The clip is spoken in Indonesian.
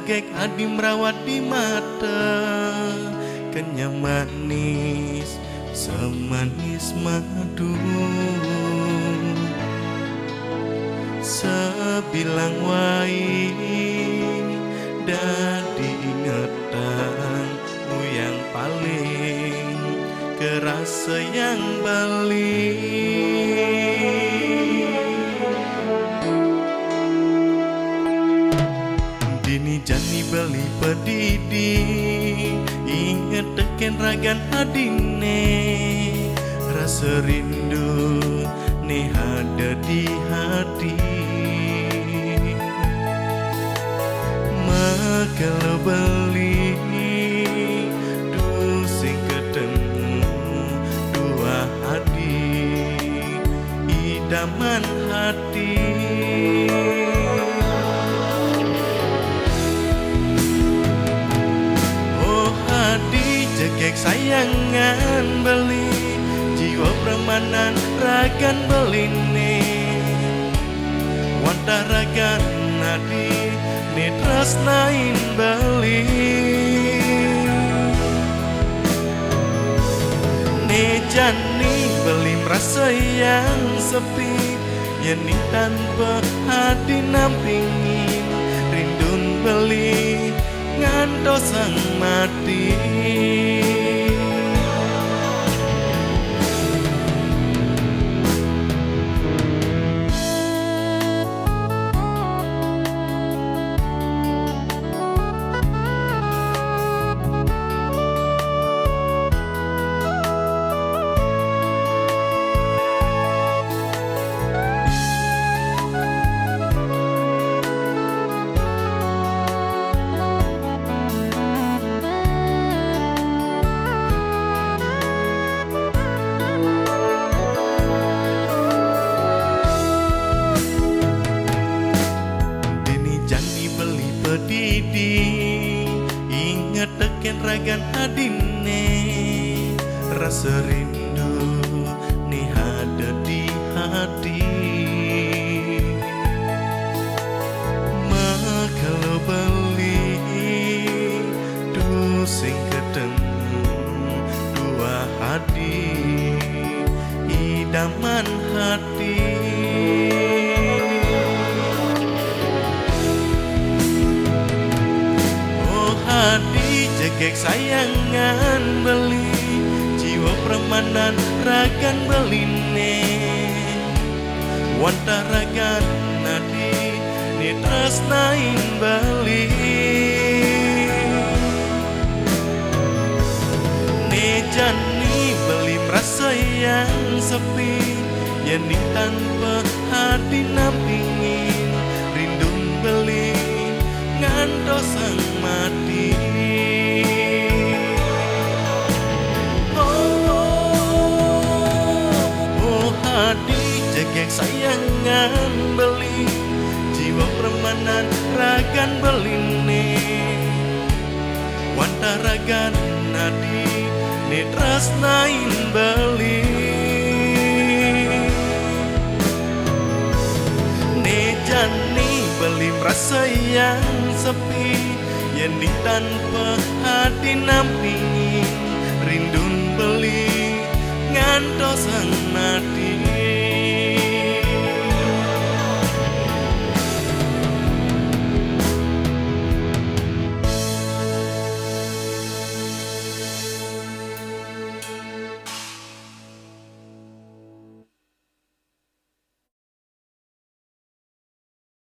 jegek adi merawat di mata, kenyang manis semanis madu, sebilang wai dadi ingetanmu yang paling kerasa yang balik. Dini jani beli pedidi, inget teken ragan adine, rasa rindu nih ada di hati. Kalau beli sing ketemu dua hati idaman hati. Oh hati jegek sayangan beli, jiwa permanen ragan beline, wanta ragan nadi ni tresnain beli, ni jani beli merasa yang sepi, yening tanpa hati nampingin, rindun beli ngantos sang mati. Ingat teken ragan adine, rasa rindu nih ada di hati. Kalau beli sing ketemu dua hati idaman hati. Jegek sayangan beli, jiwa permanen ragan beline, wanta ragan nadi ni tresnain beli, ni jani beli merasa yang sepi, yening tanpa hati nampingin, rindung beli ngantos sang mati. Jegek sayangan beli, jiwa permanen ragan beline, wanta ragan nadi ni tresnain beli, ni jani beli merasa yang sepi, yening tanpa hati nampingin, rindun beli ngantos sang mati.